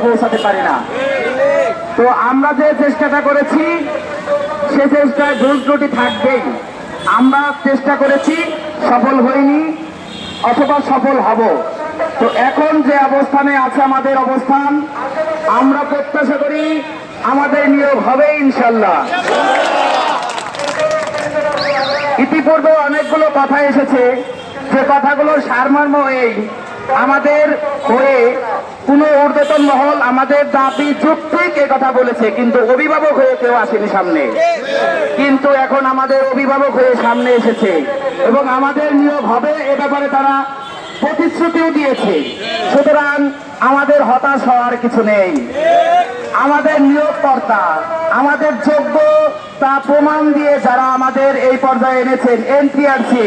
পৌঁছাতে পারি না। তো আমরা যে চেষ্টাটা করেছি সে চেষ্টায় ভুল ত্রুটি থাকবেই। আমরা চেষ্টা করেছি, সফল হইনি অথবা সফল হব। তো এখন যে অবস্থানে আছে আমাদের অবস্থান, আমরা প্রত্যাশা করি আমাদের নিয়োগ হবে ইনশাল্লাহ। ইতিপূর্বে অনেকগুলো কথা এসেছে, যে কথাগুলোর সারমর্ম এই, আমাদের হয়ে কোন ঊর্ধ্বতন মহল আমাদের দাবি যৌক্তিক এ কথা বলেছে, কিন্তু অভিভাবক হয়ে কেউ আসেনি সামনে। কিন্তু এখন আমাদের অভিভাবক হয়ে সামনে এসেছে এবং আমাদের নিয়োগ হবে এ ব্যাপারে তারা প্রতিশ্রুতিও দিয়েছে। সুতরাং আমাদের হতাশ হওয়ার কিছু নেই। আমাদের নিয়োগকর্তা, আমাদের যোগ্য তা প্রমাণ দিয়ে যারা আমাদের এই পর্যায়ে এনেছেন এনটিআরসি,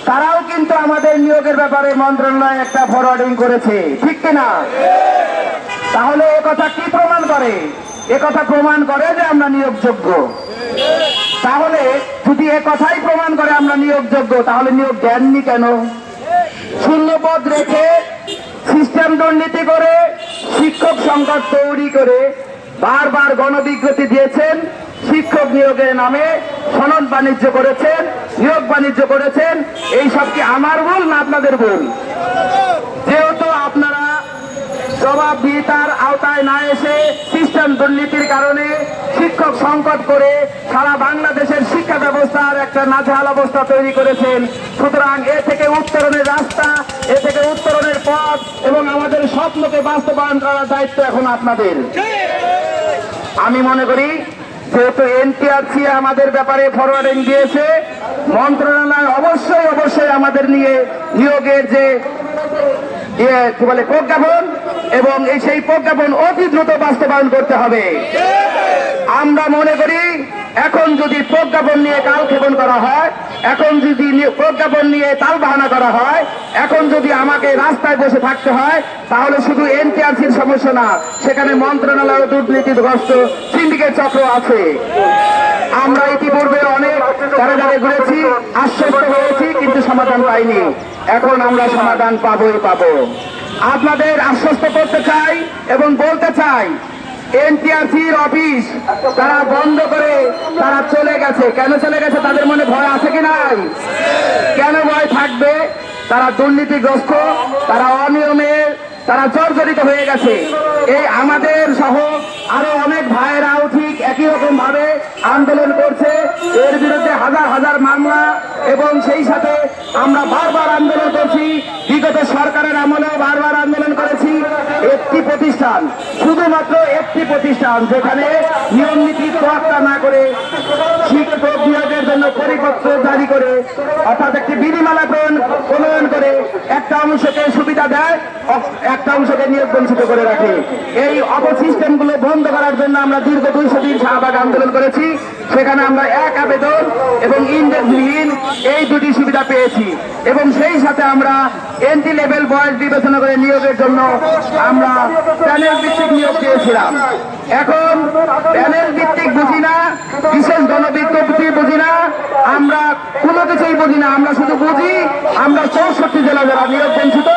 তারাও কিন্তু আমাদের নিয়োগের ব্যাপারে মন্ত্রণালয়ে একটা ফরওয়ার্ডিং করেছে, ঠিক কিনা? তাহলে একথা কি প্রমাণ করে? একথা প্রমাণ করে যে আমরা নিয়োগযোগ্য। তাহলে যদি একথাই প্রমাণ করে আমরা নিয়োগযোগ্য, তাহলে নিয়োগ দেননি কেন? শূন্যপদ রেখে সিস্টেম দুর্নীতি করে শিক্ষক সংকট তৈরি করে বারবার গণবিজ্ঞপ্তি দিয়েছেন, শিক্ষক নিয়োগের নামে সনদ বাণিজ্য করেছেন, নিয়োগ বাণিজ্য করেছেন। এই সব কি আমার ভুল না আপনাদের ভুল? যেহেতু আপনারা জবাবদিহিতার আওতায় না এসে সিস্টেম দুর্নীতির কারণে শিক্ষক সংকট করে সারা বাংলাদেশের শিক্ষা ব্যবস্থার একটা নাজেহাল অবস্থা তৈরি করেছেন, সুতরাং এ থেকে উত্তরণের রাস্তা, এ থেকে উত্তরণের পথ এবং আমাদের স্বপ্নকে বাস্তবায়ন করার দায়িত্ব এখন আপনাদের। আমি মনে করি যেহেতু এনটিআরসি আমাদের ব্যাপারে ফরওয়ার্ডিং দিয়েছে, মন্ত্রণালয় অবশ্যই আমাদের নিয়ে নিয়োগের যে কি বলে প্রজ্ঞাপন, এবং সেই প্রজ্ঞাপন অতি দ্রুত বাস্তবায়ন করতে হবে। আমরা মনে করি এখন যদি প্রজ্ঞাপন নিয়ে কালক্ষেপণ করা হয়, এখন যদি প্রজ্ঞাপন নিয়ে তালবাহানা করা হয়, এখন যদি আমাকে রাস্তায় বসে থাকতে হয়, তাহলে শুধু এনটিআরসির সমস্যা না, সেখানে মন্ত্রণালয় দুর্নীতিগ্রস্ত সিন্ডিকেট চক্র আছে। আমরা ইতিপূর্বে অনেক জায়গায় ঘুরেছি, আশ্বস্ত হয়েছি, কিন্তু সমাধান পাইনি। এখন আমরা সমাধান পাবোই পাবো। আপনাদের আশ্বস্ত করতে চাই এবং বলতে চাই, এনটিআরসির অফিস তারা বন্ধ করে তারা চলে গেছে। কেন চলে গেছে? তাদের মনে ভয় আছে কি নাই? কেন ভয় থাকবে? তারা দুর্নীতিগ্রস্ত, তারা অনিয়মের, তারা জর্জরিত হয়ে গেছে। এই আমাদের সহ আরো অনেক ভাইয়েরাও ঠিক একই রকম ভাবে আন্দোলন করছে, এর বিরুদ্ধে হাজার হাজার মামলা, এবং সেই সাথে আমরা বারবার আন্দোলন করছি। বিগত সরকারের আমলেও বারবার আন্দোলন করেছি। একটি প্রতিষ্ঠান, শুধুমাত্র একটি প্রতিষ্ঠান, যেখানে নিয়ম নীতি তোয়াক্কা না করে শিক্ষক নিয়োগের জন্য পরিপত্র জারি করে, অর্থাৎ একটি বিধিমালা প্রণয়ন করে একটা অংশকে সুবিধা দেয়, একটা অংশকে নিয়োগ বঞ্চিত করে রাখে। এই অপসিস্টেম গুলো বন্ধ করার জন্য আমরা দীর্ঘ 200 দিন শাহবাগ আন্দোলন করেছি। সেখানে আমরা এক আবেদন এবং ইন্ডেক্সবিহীন এই দুটি সুবিধা পেয়েছি, এবং সেই সাথে আমরা এন্ট্রি লেভেল বয়স বিবেচনা করে নিয়োগের জন্য আমরা প্যানেল ভিত্তিক নিয়োগ দিয়েছিলাম। এখন প্যানেল ভিত্তিক বুঝি না, বিশেষ গণবিজ্ঞপ্তি বুঝি না, আমরা কোনো কিছুই বুঝি না। আমরা শুধু বুঝি আমরা 64 জেলা যারা নিয়োগ বঞ্চিত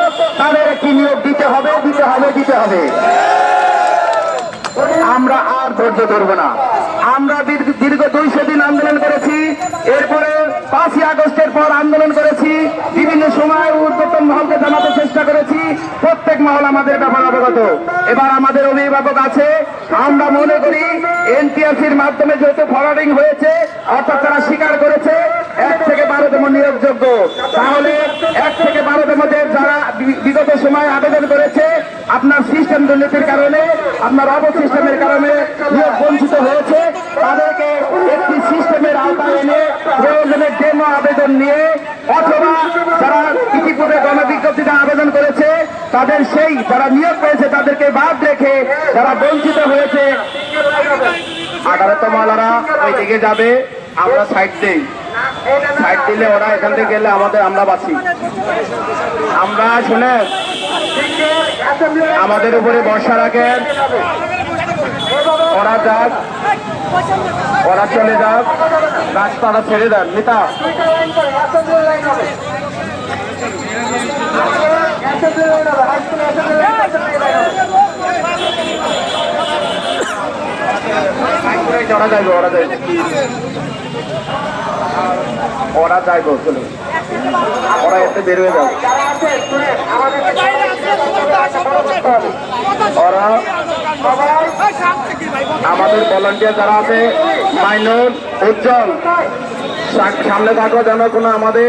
তাদের একটি নিয়োগ দিতে হবে, দিতে হবে, দিতে হবে। আমরা আর ধৈর্য ধরব না। আমরা দীর্ঘ 200 দিন আন্দোলন করেছি, এরপরে 5ই আগস্টের পর আন্দোলন করেছি, বিভিন্ন সময় ঊর্ধ্বতন মহলকে জানাতে চেষ্টা করেছি, প্রত্যেক মহল আমাদের ব্যাপারে অবগত। এবার আমাদের অভিভাবক আছে, আমরা মনে করি এনটিআরসির মাধ্যমে যেহেতু ফরওয়ার্ডিং হয়েছে, অর্থাৎ তারা স্বীকার করেছে 1 থেকে 12তম নিয়োগযোগ্য, তাহলে 1 থেকে 12তম যারা বিগত সময় আবেদন করেছে, আপনার সিস্টেম দুর্নীতির কারণে, আপনার অবসিস্টেমের কারণে নিয়োগ বঞ্চিত হয়েছে, তাদেরকে একটি সিস্টেমের আওতায় এনে প্রয়োজনে ডেমো আবেদন নিয়ে, অথবা যারা ইতিপূর্বে গণবিজ্ঞপ্তিতে আবেদন করেছে তাদের সেই যারা নিয়োগ পেয়েছে তাদেরকে বাদ রেখে যারা বঞ্চিত হয়েছে, 18তম ওয়ালারা ওই দিকে যাবে, আমরা সাইড দেই। সাইড দিলে ওরা এখান থেকে গেলে আমরা বাঁচি। আমরা শুনে আমাদের উপরে ভরসা রাখেন, ওরা যাক, ওরা চলে যাক, রাস্তাটা ছেড়ে দেন। নেতা ওরা যাইবো ওরা যাইবো চলো ওরা এতে বের হয়ে যাবে ওরা আমাদের ভলান্টিয়ার যারা আছে মাইনুল উজ্জ্বল সামনে থাকো যেন কোনো আমাদের